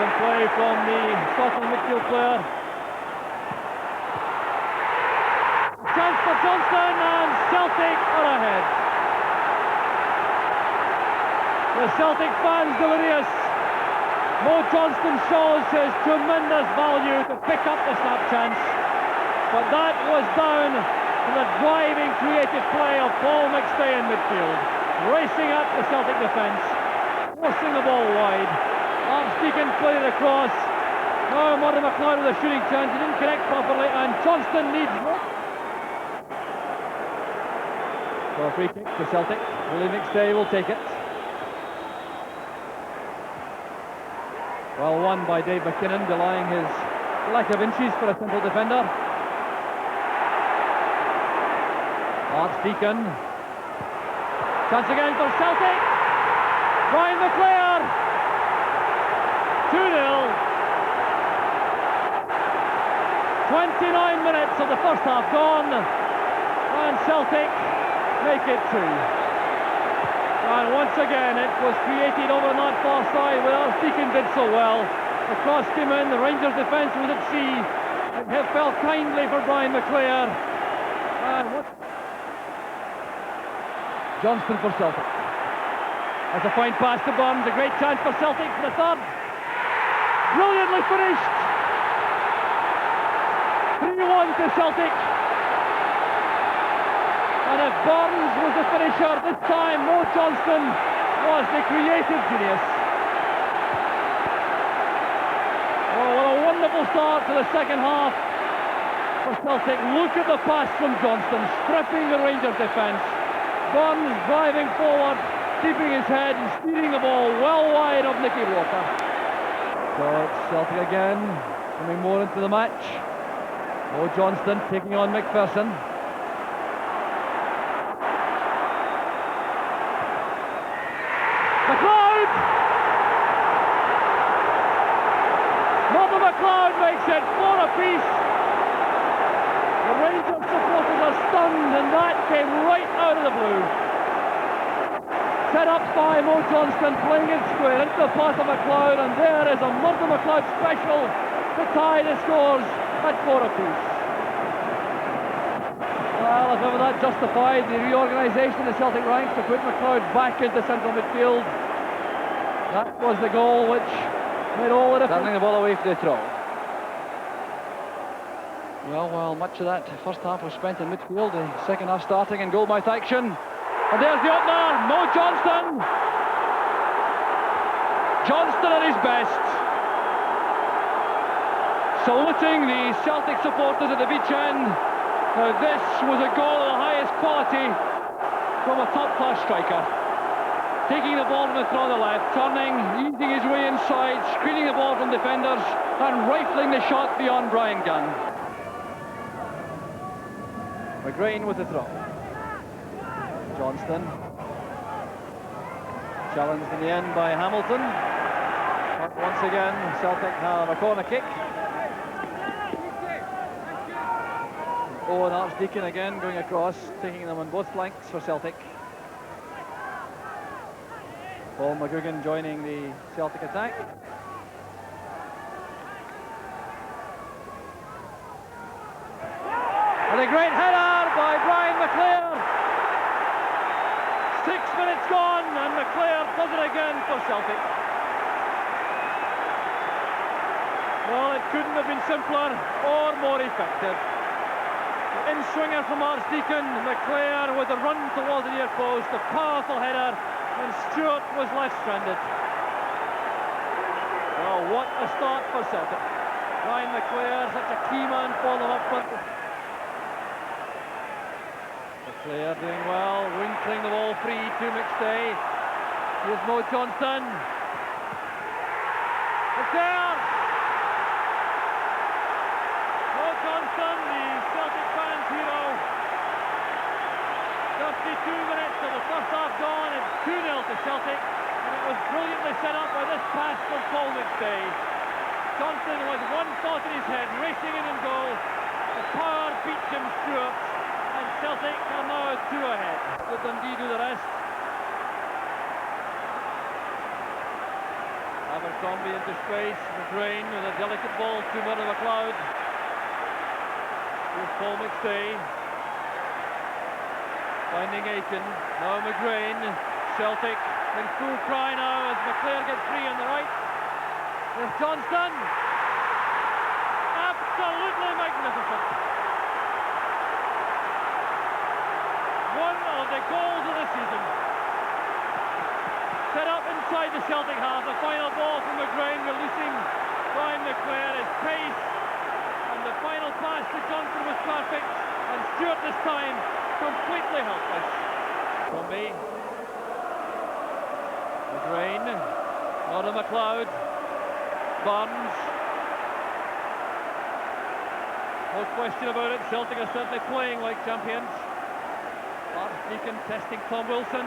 Some play from the Scotland midfield player. Chance for Johnston, and Celtic are ahead. The Celtic fans delirious. Mo Johnston shows his tremendous value to pick up the snap chance, but that was down to the driving, creative play of Paul McStay in midfield, racing at the Celtic defence, forcing the ball wide. Armstead played it across. Now Murray McLeod with a shooting chance. He didn't connect properly, and Johnston needs more. So a free kick to Celtic. Willie McStay will take it. Well won by Dave McKinnon, denying his lack of inches for a simple defender. Archdeacon. Chance again for Celtic. Brian McClair. 2-0. 29 minutes of the first half gone, and Celtic make it 2. And once again it was created over on that far side where Archdeacon did so well. The cross came in, the Rangers defence was at sea. It fell kindly for Brian McClair. And what? Johnston for Celtic. That's a fine pass to Burns, a great chance for Celtic for the third. Brilliantly finished. 3-1 to Celtic. And if Burns was the finisher, this time Mo Johnston was the creative genius. Oh, what a wonderful start to the second half for Celtic. Look at the pass from Johnston, stripping the Rangers defence. Burns driving forward, keeping his head and steering the ball well wide of Nicky Walker. So it's Celtic again, coming more into the match. Mo Johnston taking on McPherson. McLeod! Martin McLeod makes it 4 apiece. The Rangers supporters are stunned, and that came right out of the blue. Set up by Mo Johnston, playing it square into the path of McLeod, and there is a Martin McLeod special to tie the scores at 4 apiece. Well, if ever that justified the reorganisation of the Celtic ranks to put McLeod back into central midfield, that was the goal which made all the difference. Turning the ball away for the throw. Well, much of that first half was spent in midfield, the second half starting in goal-mouth action. And there's the opener, Mo Johnston. Johnston at his best. Saluting the Celtic supporters at the beach end. Now this was a goal of the highest quality from a top-class striker. Taking the ball from the throw on the left, turning, easing his way inside, screening the ball from defenders, and rifling the shot beyond Brian Gunn. McGrain with the throw. Johnston. Challenged in the end by Hamilton. But once again, Celtic have a corner kick. Owen Archdeacon again going across, taking them on both flanks for Celtic. Paul McGugan joining the Celtic attack. And a great header by Brian McClair. 6 minutes gone, and McClair does it again for Celtic. Well, it couldn't have been simpler or more effective. In-swinger from Archdeacon, McClair with a run towards the near post, a powerful header, and Stewart was left stranded. Well, what a start for Celtic. Brian McClair, such a key man for them up front. McClair doing well, winkling the ball free to McStay. Here's Mo Johnston. McClair! Mo Johnston, the Celtic fans' hero. 52 minutes of the first half gone, and 2-0 to Celtic, and it was brilliantly set up by this pass from Paul McStay. Johnston was one thought in his head, racing in and goal. The power beat Jim Stewart, and Celtic are now 2 ahead. Let Dundee do the rest. Crombie into space, McGrain with a delicate ball to Murdo McLeod. Here's Paul McStay. Finding Aiken, now McGrain. Celtic in full cry now as McClair gets free on the right. There's Johnston. Absolutely magnificent. One of the goals of the season. Set up inside the Celtic half, the final ball from McGrain, releasing Brian McClair. His pace and the final pass to Johnson was perfect, and Stewart this time completely helpless. Crombie, McGrain, Murdo McLeod, Barnes. No question about it, Celtic are certainly playing like champions. Bart Deacon testing Tom Wilson.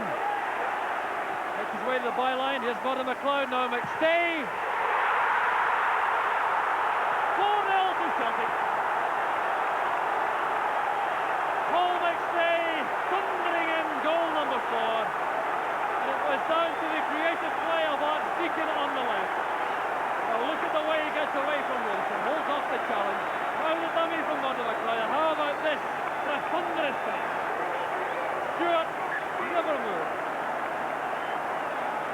Makes his way to the byline. Here's Murdo McLeod now. McStay. 4-0 to Celtic. Paul McStay thundering in goal number 4. And it was down to the creative play of Art Deacon on the left. Now look at the way he gets away from Wilson. Holds off the challenge. Now the dummy from Murdo McLeod. How about this? For a thunderous finish. Stewart never moved.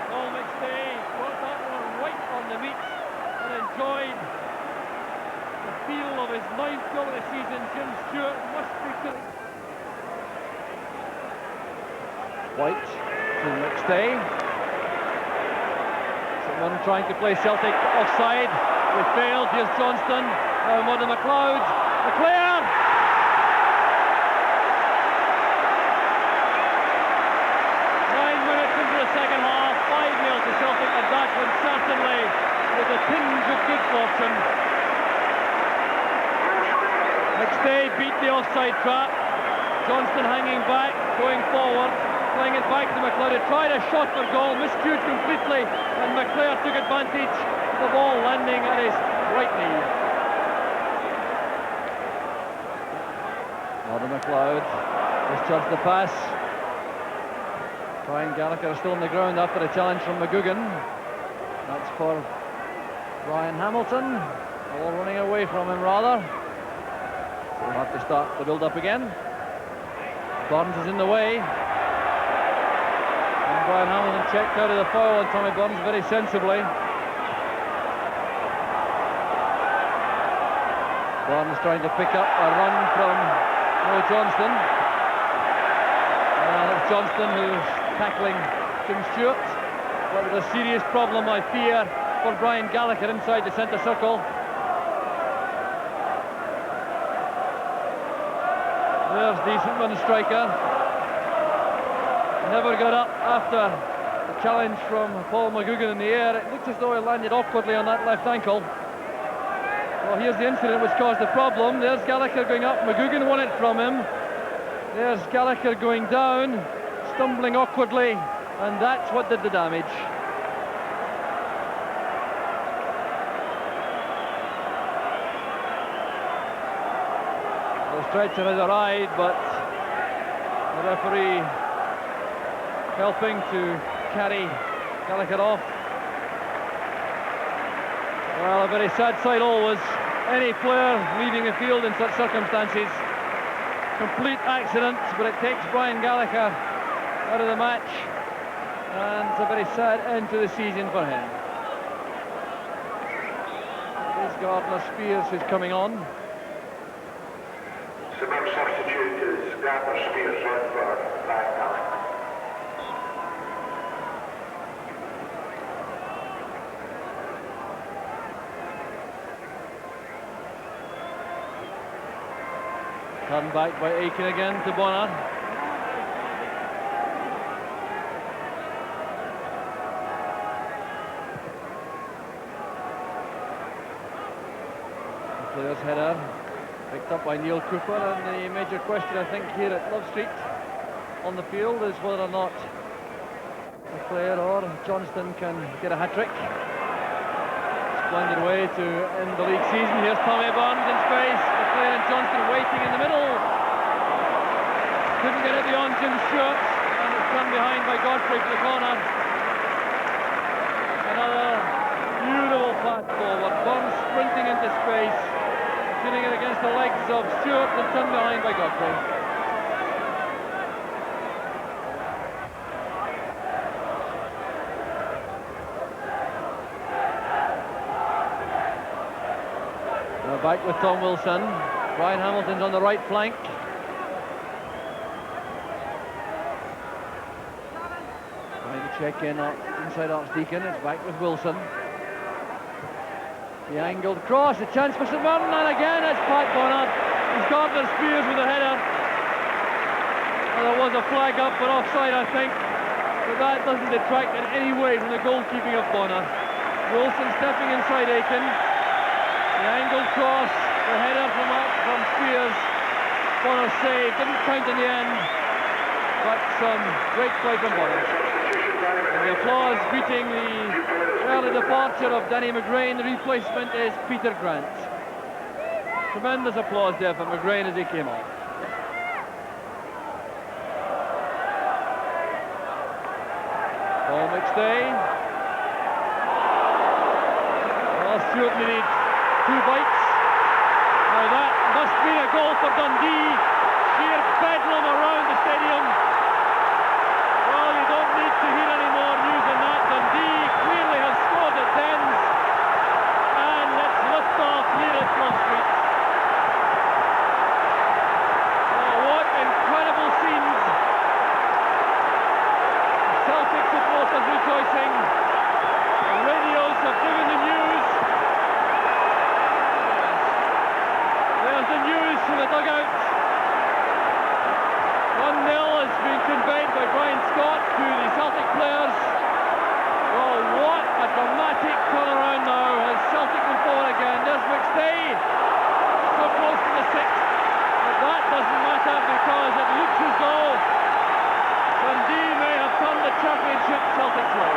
Paul McStay got that one right on the meat and enjoyed the feel of his 9th goal of the season. Jim Stewart must be feeling. White to McStay. Someone trying to play Celtic offside. They failed. Here's Johnston. Now Murdo McLeod. McClair. Second half, 5-0 to Celtic, and that one certainly with a tinge of good fortune. McStay beat the offside trap. Johnston hanging back, going forward, playing it back to McLeod. He tried a shot for goal, miscued completely, and McClair took advantage. The ball landing at his right knee. Murdo McLeod misjudged the pass. Brian Gallagher still on the ground after a challenge from McGugan. That's for Brian Hamilton. All running away from him rather. So we'll have to start the build-up again. Barnes is in the way. And Brian Hamilton checked out of the foul on Tommy Barnes very sensibly. Barnes trying to pick up a run from Johnston. And it's Johnston who's tackling Jim Stewart, but with a serious problem, I fear, for Brian Gallagher inside the centre circle. There's the St. striker. Never got up after the challenge from Paul McGugan in the air. It looked as though he landed awkwardly on that left ankle. Well, here's the incident which caused the problem. There's Gallagher going up. McGugan won it from him. There's Gallagher going down, stumbling awkwardly, and that's what did the damage. The stretcher has arrived, but the referee helping to carry Gallagher off. Well, a very sad sight always. Any player leaving the field in such circumstances. Complete accident, but it takes Brian Gallagher out of the match, and it's a very sad end to the season for him. It is Gardner Spears who's coming on. The next substitute is Gardner Spears on for Brian Gallagher. Turned back by Aiken again to Bonner. The player's header picked up by Neil Cooper, and the major question I think here at Love Street on the field is whether or not McClair or Johnston can get a hat-trick. Splendid way to end the league season. Here's Tommy Barnes in space. McClair and Johnston waiting in the middle. Couldn't get it beyond Jim Stewart, and it's run behind by Godfrey for the corner. Another flat forward. Burns sprinting into space, shooting it against the legs of Stewart and turned behind by Godfrey. Now back with Tom Wilson. Brian Hamilton's on the right flank. Trying to check in inside Archdeacon. It's back with Wilson. The angled cross, a chance for St Mirren, and again it's Pat Bonner. He's got the Spears with a header. Well, there was a flag up for offside, I think, but that doesn't detract in any way from the goalkeeping of Bonner. Wilson stepping inside Aiken. The angled cross, the header from Spears. Bonner saved, didn't count in the end, but some great play from Bonner. And the applause greeting the early departure of Danny McGrain. The replacement is Peter Grant. Tremendous applause there for McGrain as he came on. Paul McStay. Well, Stewart needed 2 bites. Now that must be a goal for Dundee. Sheer bedlam around the stadium. Well, you don't need to hear any more news than that. Dundee clearly has scored at Dens. And let's lift off here at Plum Street. Oh, what incredible scenes. Celtic supporters rejoicing. The radios have given the news. There's the news from the dugout. 1-0 has been conveyed by Brian Scott to the Celtic players. Well, what a dramatic turnaround now as Celtic come forward again. There's McStay, so close to the 6th, but that doesn't matter because it looks as though Dundee may have turned the championship Celtic's way.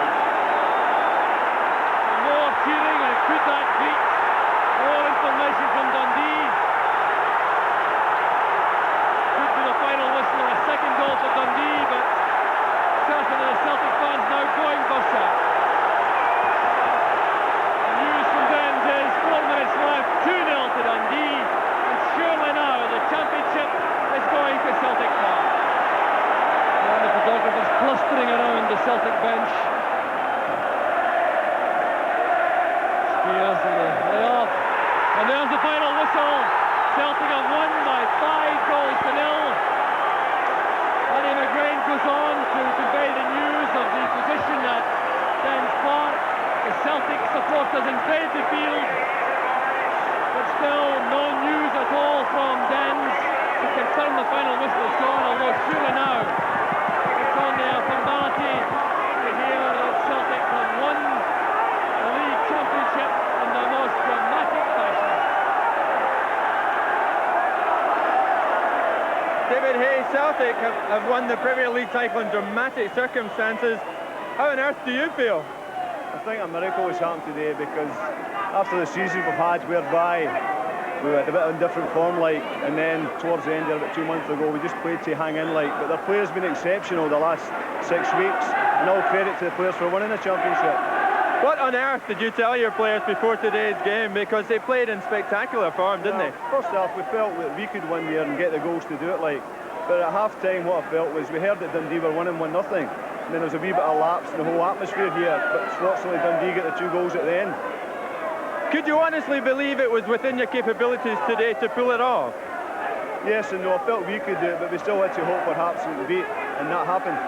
More cheering, and could that beat? More information from Dundee. Could be the final whistle or a second goal for Dundee, but certainly the Celtic fans now going berserk. The news from Dens is 4 minutes left, 2-0 to Dundee, and surely now the championship is going to Celtic Park. And the photographers clustering around the Celtic bench. Spears and the layoff. And there's the final whistle. Celtic have won by 5 goals to 0. Danny McGrain goes on to convey the news of the position at Dens Park. The Celtic supporters invade the field, but still no news at all from Dens to confirm the final whistle is gone, although surely now it's only a formality to hear that Celtic have won the league championship in the most dramatic fashion. David Hay, Celtic have won the Premier League title in dramatic circumstances. How on earth do you feel? I think a miracle has happened today because after the season we've had whereby we were a bit on different form and then towards the end there about 2 months ago we just played to hang in but their players have been exceptional the last 6 weeks, and all credit to the players for winning the championship. What on earth did you tell your players before today's game, because they played in spectacular form, didn't they? First off, we felt that we could win there and get the goals to do it but at half time what I felt was we heard that Dundee were winning 1-0, and then there was a wee bit of lapse in the whole atmosphere here, but fortunately Dundee get the 2 goals at the end. Could you honestly believe it was within your capabilities today to pull it off? Yes and no, I felt we could do it, but we still had to hope perhaps it would beat, and that happened.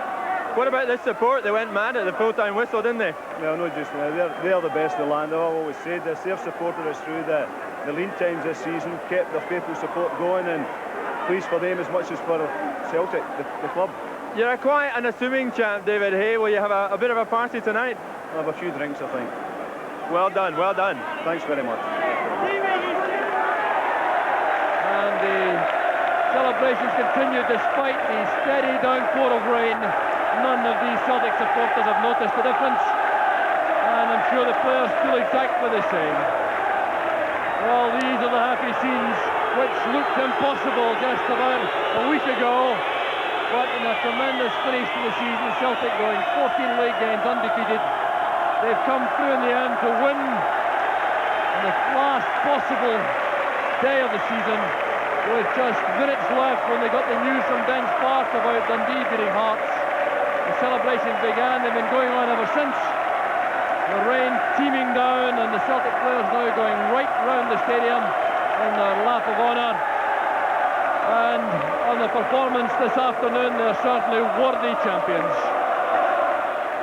What about the support? They went mad at the full-time whistle, didn't they? Well, no, just now. They're the best in the land. I've always said this. They've supported us through the lean times this season, kept their faithful support going, and pleased for them as much as for Celtic, the club. You're a quiet and assuming chap, David Hay. Will you have a bit of a party tonight? I'll have a few drinks, I think. Well done, well done. Thanks very much. And the celebrations continue despite the steady downpour of rain. None of these Celtic supporters have noticed the difference, and I'm sure the players feel exactly the same. Well, these are the happy scenes which looked impossible just about a week ago, but in a tremendous finish to the season, Celtic going 14 league games undefeated. They've come through in the end to win the last possible day of the season, with just minutes left when they got the news from Dens Park about Dundee beating Hearts. The celebrations began, they've been going on ever since. The rain teeming down, and the Celtic players now going right round the stadium in their lap of honour. And on the performance this afternoon, they're certainly worthy champions.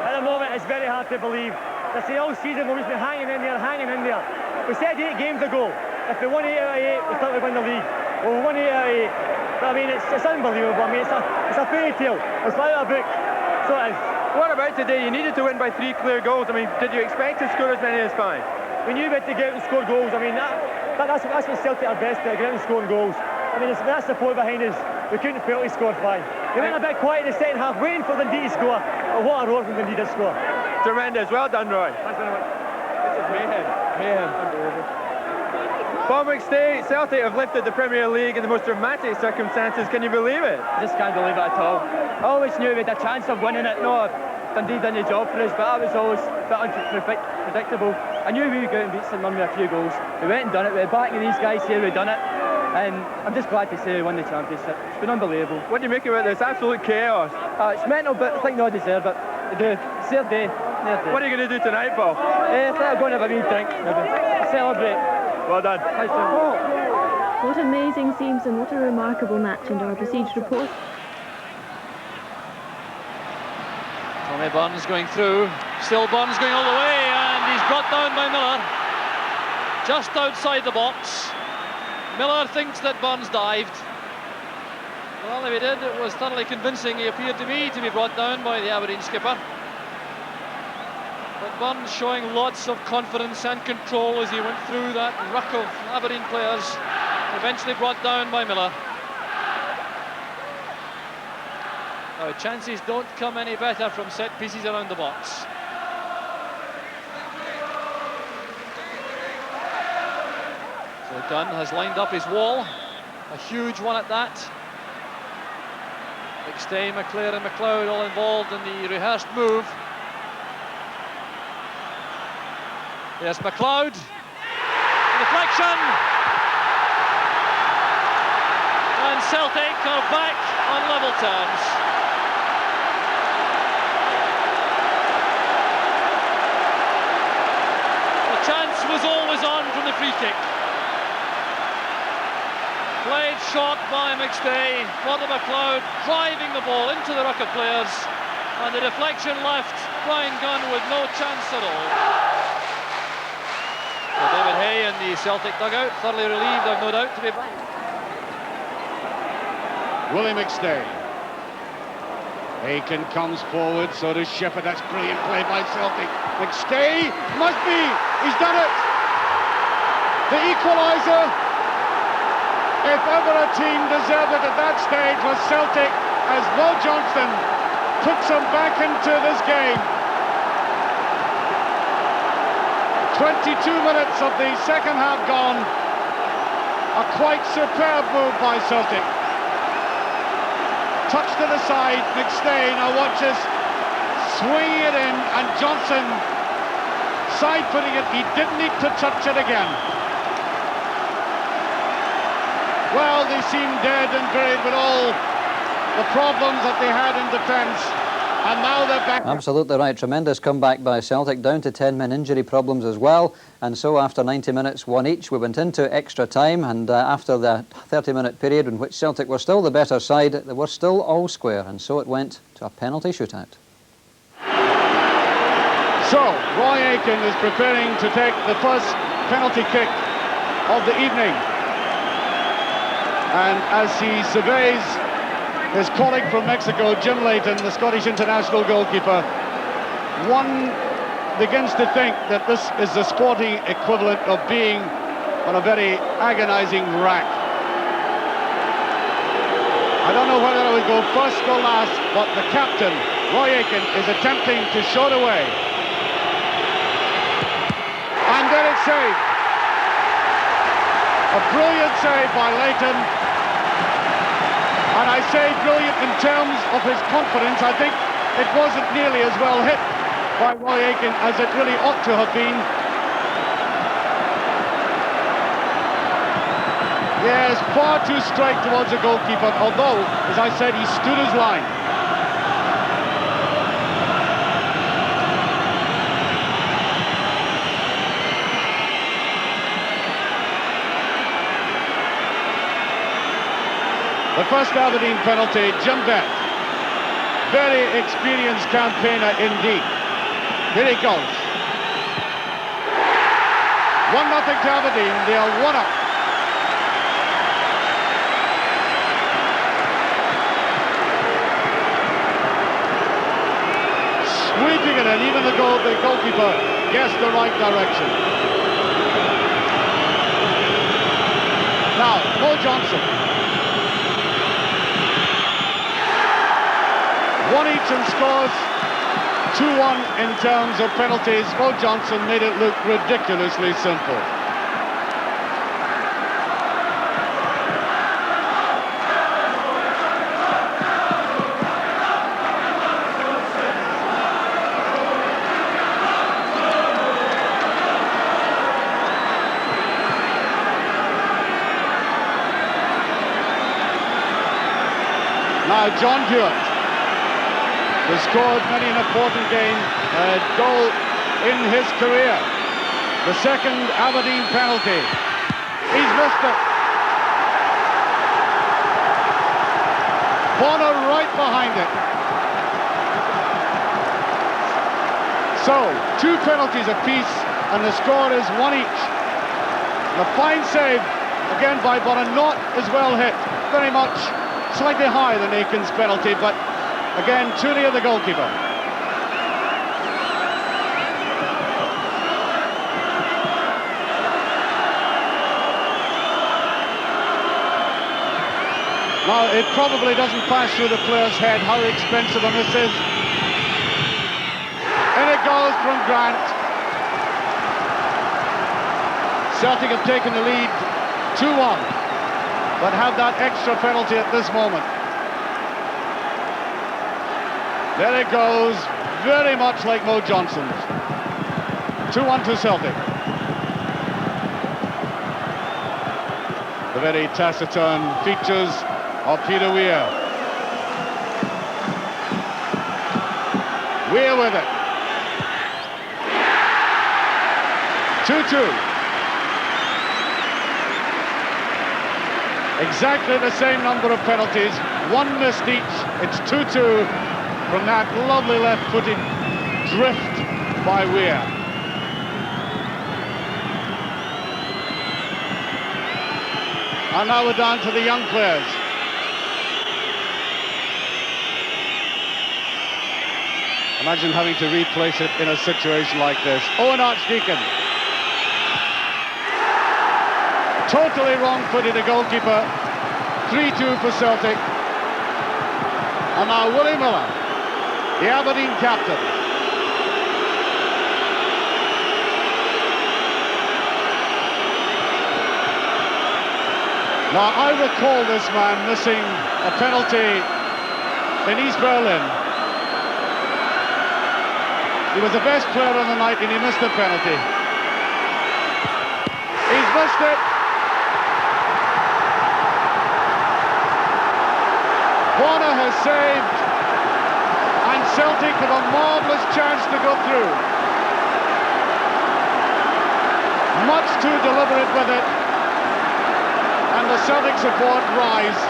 At the moment, it's very hard to believe. They say all season we've just been hanging in there. We said 8 games ago, if we won 8 out of 8, we thought we'd win the league. Well, we won 8 out of 8. But I mean, it's unbelievable. I mean, it's a fairy tale. It's like a book. So it is. What about today? You needed to win by 3 clear goals. I mean, did you expect to score as many as 5? We knew we had to get out and score goals. I mean, that's what Celtic are best at, getting out and scoring goals. I mean, that's the support behind us. We couldn't fail to score 5. They went a bit quiet in the second half, waiting for Dundee to score. But what a roar from Dundee to score. Tremendous. Well done, Roy. Thanks very much. This is mayhem. Paul McStay, Celtic have lifted the Premier League in the most dramatic circumstances. Can you believe it? I just can't believe it at all. I always knew we had a chance of winning it. No, Dundee done the job for us, but that was always a bit unpredictable. I knew we would go out and beat St Mirren with a few goals. We went and done it. We were backing these guys here, we'd done it. And I'm just glad to say we won the championship. It's been unbelievable. What do you make of it? It's absolute chaos. It's mental, but I think they all deserve it. They do. It's their day. What are you going to do tonight, Paul? Let her go and have a wee drink, maybe. Celebrate. Well done. Thanks, Tim. What amazing scenes and what a remarkable match, and our besieged report. Tommy Burns going through, still Burns going all the way, and he's brought down by Miller. Just outside the box. Miller thinks that Burns dived. Well, if he did, it was thoroughly convincing. He appeared to me to be brought down by the Aberdeen skipper. But Burns showing lots of confidence and control as he went through that ruck of Aberdeen players, eventually brought down by Miller. Now, chances don't come any better from set pieces around the box. So Dunn has lined up his wall, a huge one at that. McStay, McClare and McLeod all involved in the rehearsed move. Yes, McLeod, deflection, and Celtic are back on level terms. The chance was always on from the free kick. Played short by McStay, Father McLeod driving the ball into the ruck of players, and the deflection left Brian Gunn with no chance at all. So David Hay in the Celtic dugout, thoroughly relieved, I've no doubt, to be back. Willie McStay. Aiken comes forward, so does Shepherd. That's brilliant play by Celtic. McStay must be, he's done it. The equaliser. If ever a team deserved it at that stage was Celtic, as Will Johnston puts them back into this game. 22 minutes of the second half gone. A quite superb move by Celtic. Touch to the side, McStay now watches, swinging it in, and Johnson side-footing it. He didn't need to touch it again. Well, they seem dead and buried with all the problems that they had in defence, and now they're back. Absolutely right. Tremendous comeback by Celtic, down to 10-man injury problems as well, and so after 90 minutes, one each, we went into extra time, and after the 30-minute period in which Celtic were still the better side, they were still all square, and so it went to a penalty shootout. So, Roy Aiken is preparing to take the first penalty kick of the evening. And as he surveys his colleague from Mexico, Jim Leighton, the Scottish international goalkeeper, one begins to think that this is the sporting equivalent of being on a very agonizing rack. I don't know whether it would go first or last, but the captain, Roy Aiken, is attempting to show it away. And then it's saved. A brilliant save by Leighton. And I say brilliant in terms of his confidence. I think it wasn't nearly as well hit by Roy Aiken as it really ought to have been. Yes, far too straight towards the goalkeeper, although, as I said, he stood his line. The first Aberdeen penalty, Jim Bett. Very experienced campaigner indeed. Here he goes. 1-0 to Aberdeen, they are 1-up. Sweeping it in, even the goalkeeper guessed the right direction. Now, Mo Johnson. One each and scores 2-1 in terms of penalties. Mo Johnson made it look ridiculously simple. Now John Hewitt has scored many an important game, a goal in his career. The second Aberdeen penalty. He's missed it. Bonner right behind it. So, 2 penalties apiece, and the score is 1 each. And a fine save, again by Bonner, not as well hit. Very much slightly higher than Aiken's penalty, but again, too near the goalkeeper. Now, it probably doesn't pass through the player's head how expensive a miss is. And it goes from Grant. Celtic have taken the lead 2-1, but have that extra penalty at this moment. There it goes, very much like Mo Johnson's. 2-1 to Celtic. The very taciturn features of Peter Weir. Weir with it. 2-2. Exactly the same number of penalties, 1 missed each. It's 2-2 from that lovely left-footed drift by Weir. And now we're down to the young players. Imagine having to replace it in a situation like this. Owen Archdeacon. Totally wrong-footed, the goalkeeper. 3-2 for Celtic. And now Willie Miller, the Aberdeen captain. Now, I recall this man missing a penalty in East Berlin. He was the best player on the night and he missed the penalty. He's missed it. Bonner has saved, and Celtic have a marvellous chance to go through. Much too deliberate with it, and the Celtic support rise.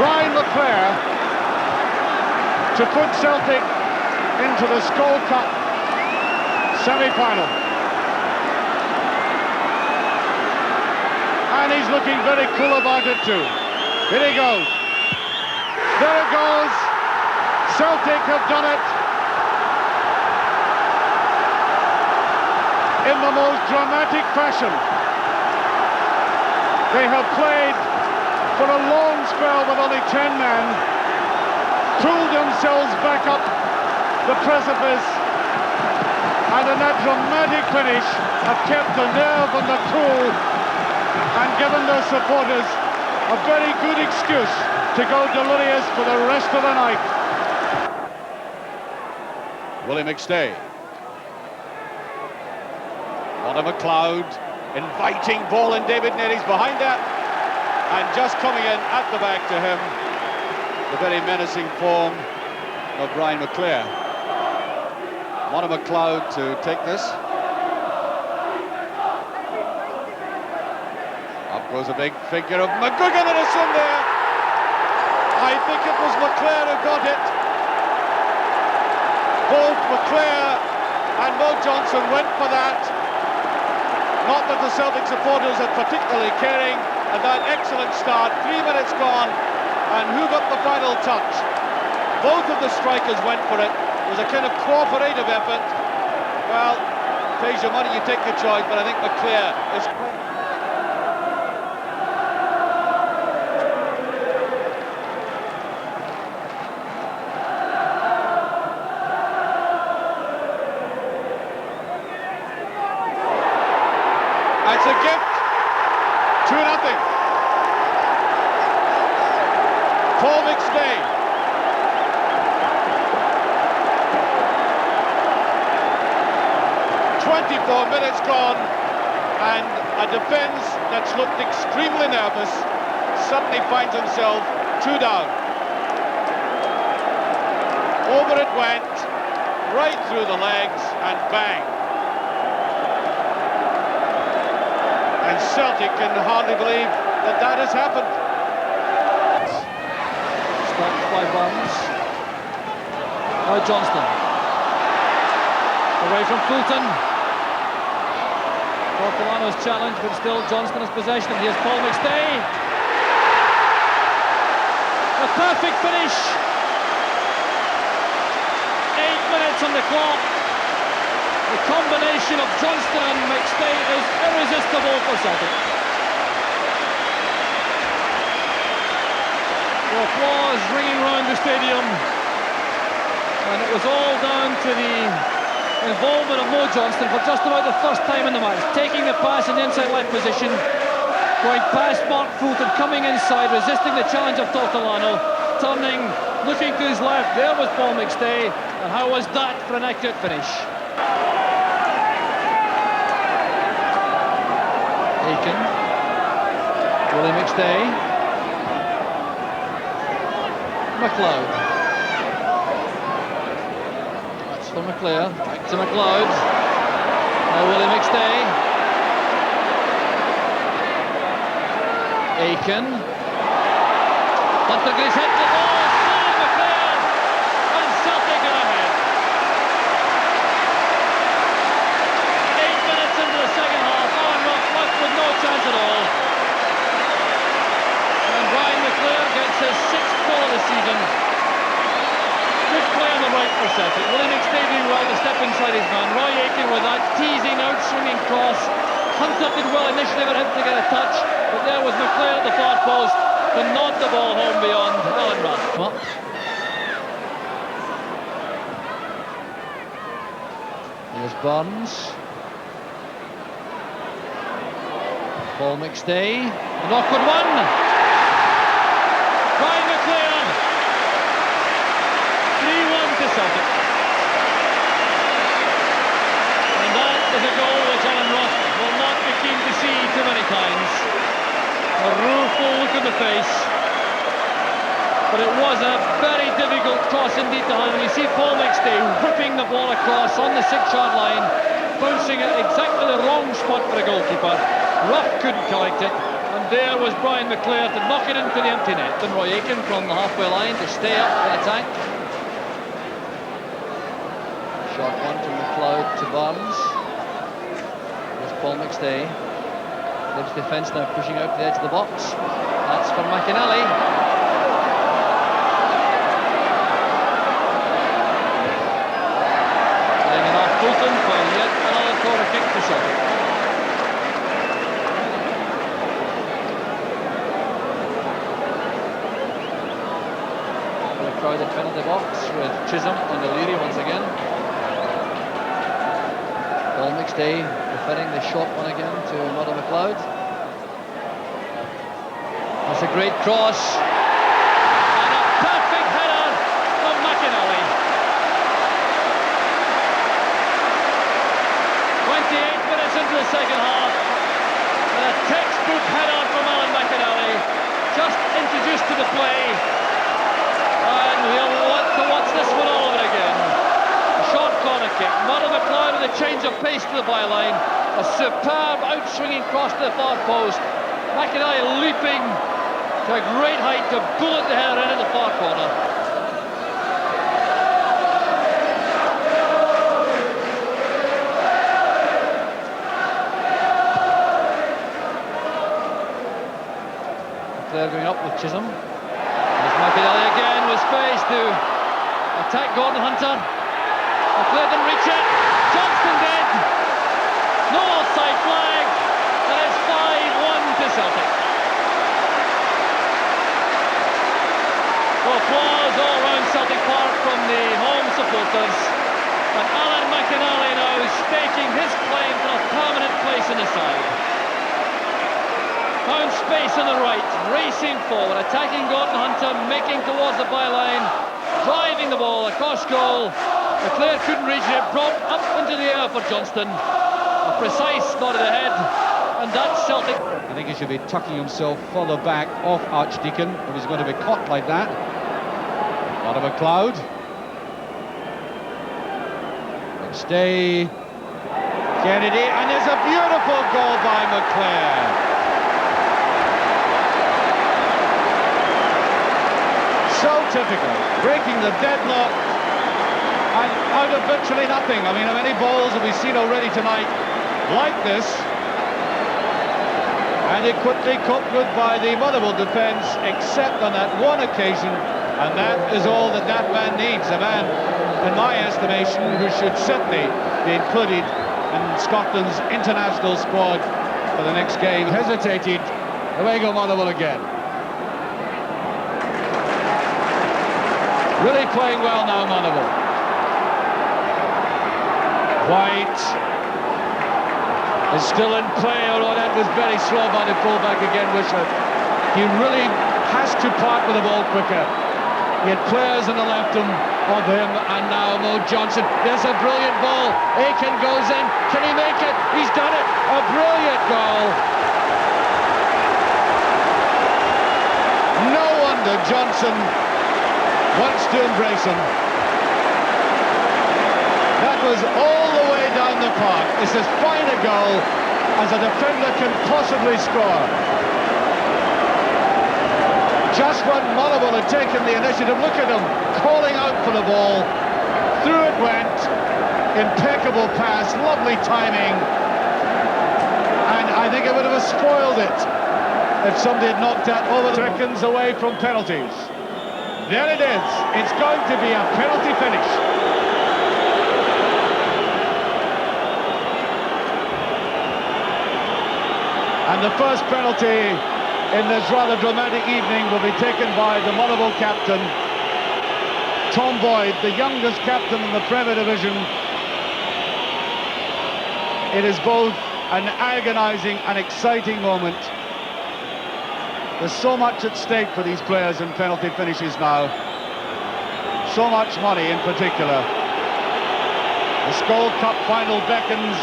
Brian LeClaire to put Celtic into the Skull Cup semi-final. And he's looking very cool about it too. Here he goes. There it goes. Celtic have done it. In the most dramatic fashion. They have played for a long spell with only 10 men, pulled themselves back up the precipice, and in that dramatic finish have kept the nerve and the cool and given their supporters a very good excuse to go delirious for the rest of the night. Willie McStay. Connor McLeod, inviting ball, and David Neary's behind that. And just coming in at the back to him, the very menacing form of Brian McClair. Connor McLeod to take this. Up goes a big figure of McGugan, and it's in there. I think it was McClair who got it. Both McClair and Mo Johnson went for that. Not that the Celtic supporters are particularly caring. And that excellent start, 3 minutes gone, and who got the final touch? Both of the strikers went for it. It was a kind of cooperative effort. Well, pays your money, you take your choice, but I think McClair is... It's a gift. 2-0. Paul McStay. Minutes gone, and a defence that's looked extremely nervous suddenly finds himself 2 down. Over it went, right through the legs, and bang. And Celtic can hardly believe that that has happened. Stopped by Burns. Now Johnston. Away from Fulton. Ortolano's challenge, but still Johnston has possession. Here's Paul McStay. A perfect finish. 8 minutes on the clock. The combination of Johnston and McStay is irresistible for Celtic. The applause ringing round the stadium, and it was all down to the involvement of Mo Johnston for just about the first time in the match, taking the pass in the inside left position, going past Mark Fulton, coming inside, resisting the challenge of Tortolano, turning, looking to his left. There was Paul McStay, and how was that for an accurate finish? Aiken, Willie McStay, McLeod. That's for McClair, back to McLeod. Now Willie McStay. Aiken. Hunter Grace hit the ball, Paul McClair, and Celtic are ahead. 8 minutes into the second half, Alan Rock left with no chance at all. And Brian McClair gets his 6th goal of the season. Good play on the right for Celtic. Willie McStay doing well to step inside his man. Roy Aiken with that teasing out swinging cross. Hunter did well initially for him to get a touch, but there was McClair at the far post to nod the ball home beyond Alan Rudd. Well, here's Burns. Paul McStay. An awkward one. Brian McClair. 3-1 to Celtic. And that is a goal which Alan Roth will not be keen to see too many times. A rueful look in the face. But it was a very difficult cross indeed to handle. You see Paul McStay whipping the ball across on the 6-yard line, bouncing at exactly the wrong spot for a goalkeeper. Rough couldn't collect it. And there was Brian McClair to knock it into the empty net. And Roy Aiken from the halfway line to stay up the attack. Short one from McLeod to Burns. There's Paul McStay. Libs defence now pushing out to the edge of the box. That's for McInally. Getting it off Fulton for yet another corner kick to Celtic. The crowded penalty box with Chisholm and O'Leary once again. Paul McStay defending the short one again to Mother McLeod. That's a great cross. And a perfect header from McInally. 28 minutes into the second half. And a textbook header from Alan McInally, just introduced to the play. And we'll want to watch this one all over again. A short corner kick. Mother McLeod with a change of pace to the byline. A superb outswinging cross to the far post. McInally leaping to a great height to bullet the header in at the far corner. They're going up with Chisholm. There's McInally again with space to attack Gordon Hunter. McLeod didn't reach it. Johnston did. No offside flag. And it's 5-1 to Celtic. So applause all around Celtic Park from the home supporters. And Alan McInally now staking his claim for a permanent place in the side. Found space on the right, racing forward, attacking Gordon Hunter, making towards the byline, driving the ball across goal. McLeod couldn't reach it, brought up into the air for Johnston. A precise nod of the head, and that's Celtic. I think he should be tucking himself further back off Archdeacon if he's going to be caught like that. Out of a cloud. Stay. Kennedy, and there's a beautiful goal by McLeod. So typical, breaking the deadlock and out of virtually nothing. I mean, how many balls have we seen already tonight like this? And it quickly coped with by the Motherwell defence, except on that one occasion, and that is all that that man needs. A man, in my estimation, who should certainly be included in Scotland's international squad for the next game. Hesitated, away go Motherwell again. Really playing well now, Motherwell. White is still in play, although that was very slow by the fullback again, Wishart. He really has to part with the ball quicker. He had players on the left of him, and now Mo Johnson. There's a brilliant ball. Aiken goes in. Can he make it? He's done it. A brilliant goal. No wonder Johnson wants to embrace him. That was all the way down the park. It's as fine a goal as a defender can possibly score. Just when Motherwell had taken the initiative, look at him calling out for the ball. Through it went. Impeccable pass, lovely timing. And I think it would have spoiled it if somebody had knocked that over the seconds away from penalties. There it is. It's going to be a penalty finish. And the first penalty in this rather dramatic evening will be taken by the Motherwell captain, Tom Boyd, the youngest captain in the Premier Division. It is both an agonising and exciting moment. There's so much at stake for these players in penalty finishes now. So much money in particular. The Skull Cup final beckons.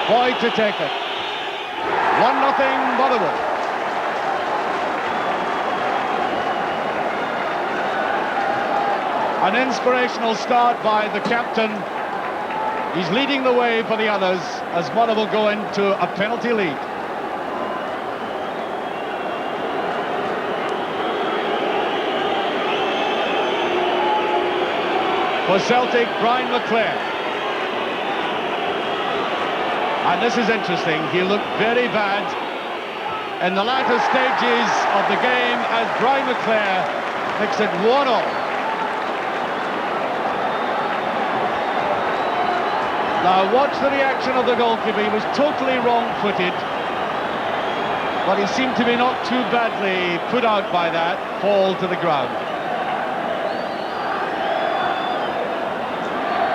Boyd to take it. 1-0 Motherwell. An inspirational start by the captain. He's leading the way for the others as Motherwell go into a penalty lead. For Celtic, Brian McLeod. And this is interesting, he looked very bad in the latter stages of the game as Brian McLeod makes it 1-0. Now watch the reaction of the goalkeeper. He was totally wrong-footed, but he seemed to be not too badly put out by that fall to the ground.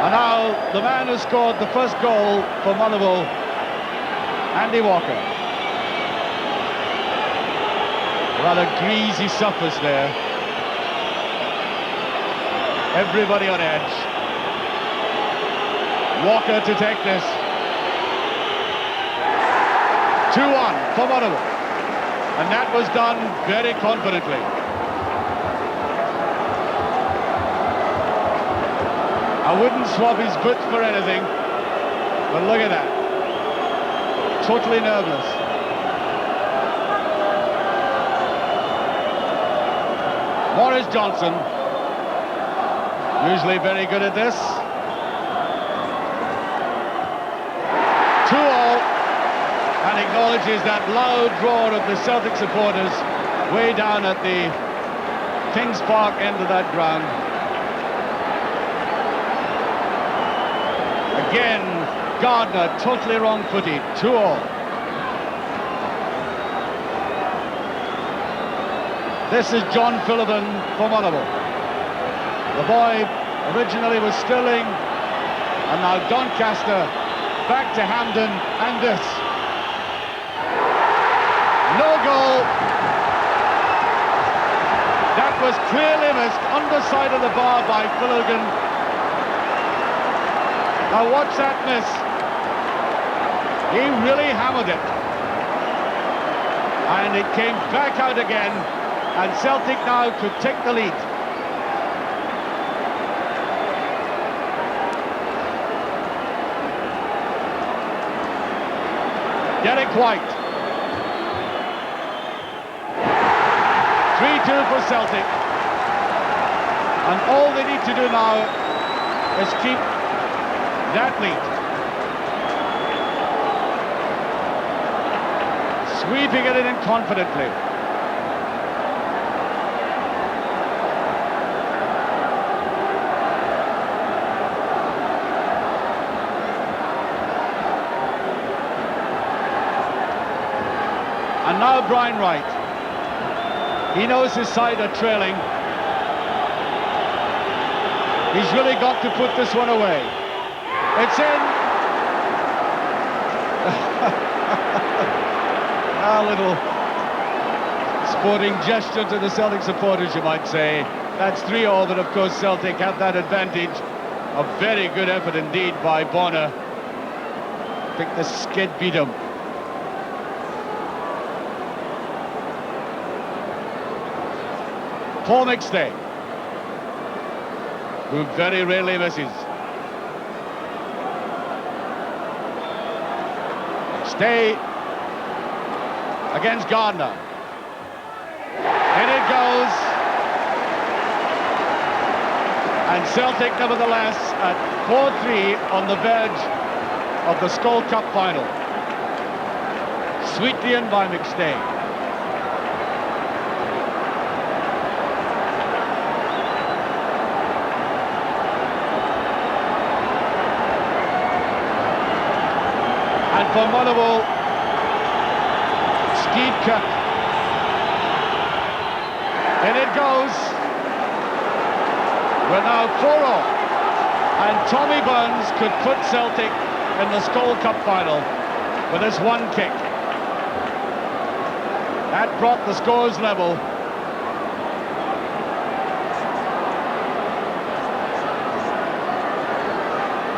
And now the man who scored the first goal for Motherwell, Andy Walker. Rather greasy surface there. Everybody on edge. Walker to take this. 2-1 for Motherwell. And that was done very confidently. I wouldn't swap his boots for anything, but look at that. Totally nerveless. Maurice Johnson, usually very good at this. 2-all, and acknowledges that loud roar of the Celtic supporters way down at the Kings Park end of that ground. Again, Gardner totally wrong-footed, 2-all. This is John Phillivan for Motherwell. The boy originally was Stirling, and now Doncaster, back to Hampden, and this. No goal. That was clearly missed, underside of the bar by Philligan. Now watch that miss. He really hammered it. And it came back out again, and Celtic now could take the lead. Derek White. 3-2 for Celtic. And all they need to do now is keep that lead. Sweeping it in confidently. And now Brian Wright. He knows his side are trailing. He's really got to put this one away. It's in. A little sporting gesture to the Celtic supporters, you might say. That's 3-all, but of course Celtic have that advantage. A very good effort indeed by Bonner. I think the skid beat him. Paul McStay, who very rarely misses. McStay against Gardner. In it goes. And Celtic, nevertheless, at 4-3 on the verge of the Skull Cup final. Sweetly in by McStay. And for Motherwell, Steve Cook. In it goes. We're now 4-all. And Tommy Burns could put Celtic in the Skull Cup final with this one kick. That brought the scores level.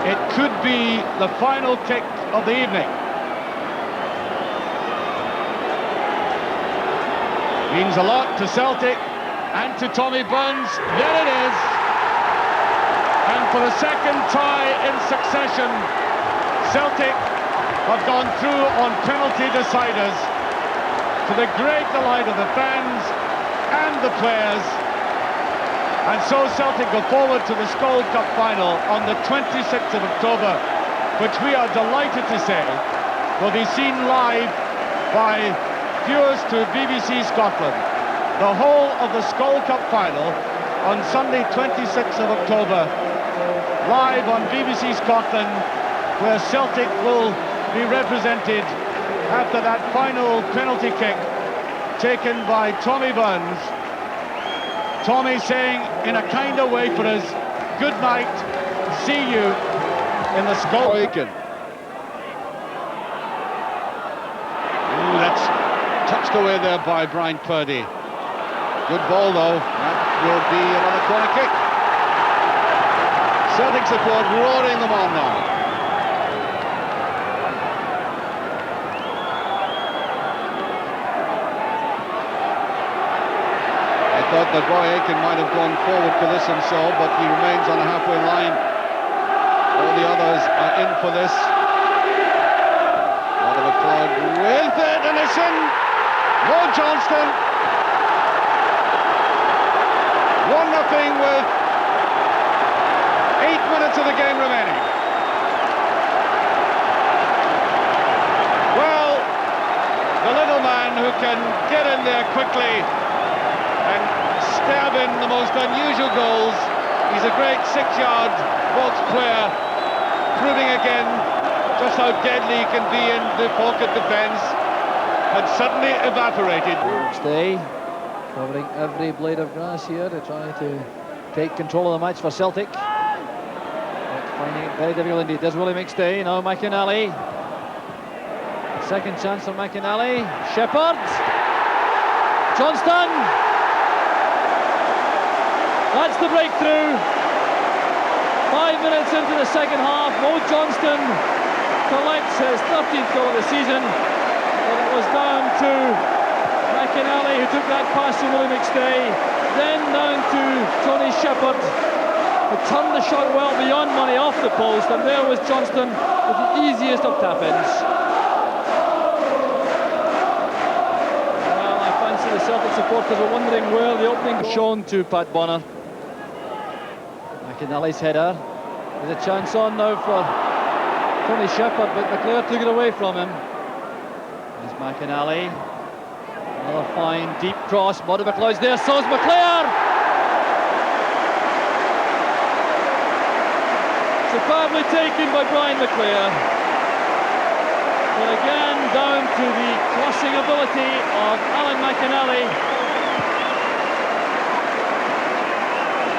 It could be the final kick of the evening. Means a lot to Celtic and to Tommy Burns. There it is. And for the second tie in succession, Celtic have gone through on penalty deciders, to the great delight of the fans and the players. And so Celtic go forward to the Skull Cup final on the 26th of October, which we are delighted to say will be seen live by viewers to BBC Scotland. The whole of the Skull Cup final on Sunday 26th of October, live on BBC Scotland, where Celtic will be represented after that final penalty kick taken by Tommy Burns. Tommy saying in a kind of way for us, good night, see you in the Skull. That's touched away there by Brian Purdy. Good ball though, that will be another corner kick. Celtic support roaring them on now. that Roy Aitken might have gone forward for this and so, but he remains on a halfway line. All the others are in for this. Out of a cloud with it, and it's in. Mo Johnston. 1-0 with 8 minutes of the game remaining. Well, the little man who can get in there quickly and stab in the most unusual goals. He's a great 6-yard box player, proving again just how deadly he can be in the pocket defence, had suddenly evaporated. Stay covering every blade of grass here to try to take control of the match for Celtic. But finding it very difficult indeed. There's Willie McStay, now McInally. Second chance for McInally. Shepherd. Johnston. That's the breakthrough. 5 minutes into the second half, Mo Johnston collects his 13th goal of the season. But it was down to McInally who took that pass to Willie McStay, then down to Tony Shepherd, who turned the shot well beyond money off the post, and there was Johnston with the easiest of tap-ins. Well, I fancy the Celtic supporters were wondering where the opening goal shown to Pat Bonner. McInally's header. There's a chance on now for Tony Shepherd, but McClair took it away from him. There's McInally. Another fine deep cross. Murdo McLeod's there, so's McClair! Superbly taken by Brian McClair. But again, down to the crossing ability of Alan McInally.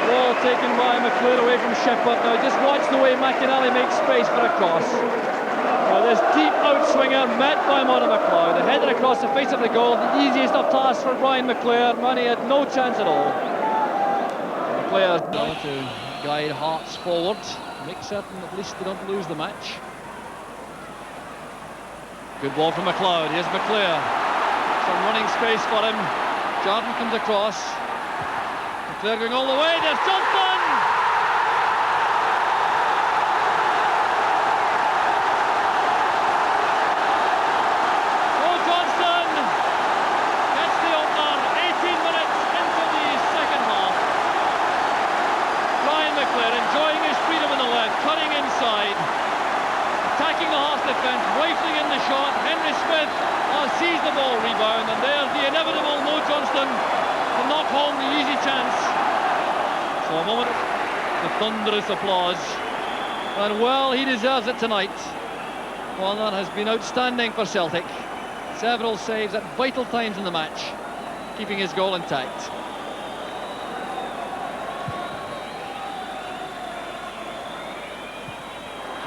Ball taken by McClair away from Shepherd. Now just watch the way McInally makes space for a cross. Now this deep outswinger met by Murdo McLeod. A header across the face of the goal. The easiest of tasks for Brian McClair. Money had no chance at all. McClair now to guide Hearts forward. Make certain at least they don't lose the match. Good ball from McLeod. Here's McClair. Some running space for him. Jordan comes across. McClair going all the way. There's Johnston! Oh, Johnston gets the opener. 18 minutes into the second half. Brian McClair enjoying his freedom on the left, cutting inside, attacking the Hearts defence, rifling in the shot. Henry Smith sees the ball rebound, and there's the inevitable Mo Johnston to knock home the easy chance. So a moment of thunderous applause, and well, he deserves it tonight. One that has been outstanding for Celtic. Several saves at vital times in the match, keeping his goal intact.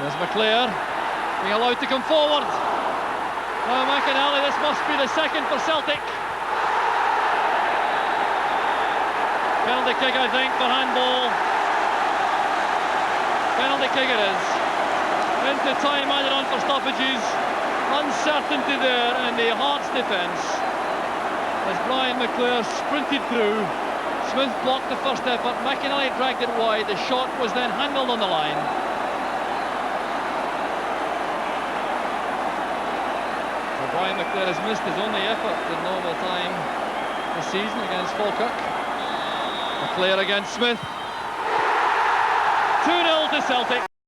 There's McClair being allowed to come forward. Now McInally, this must be the second for Celtic. Penalty kick, I think, for handball. Penalty kick it is. Into time added on for stoppages. Uncertainty there in the Hearts defence as Brian McClair sprinted through. Smith blocked the first effort. McInally dragged it wide. The shot was then handled on the line. Brian McClair has missed his only effort in normal time this season against Falkirk. McClair against Smith. 2-0 to Celtic.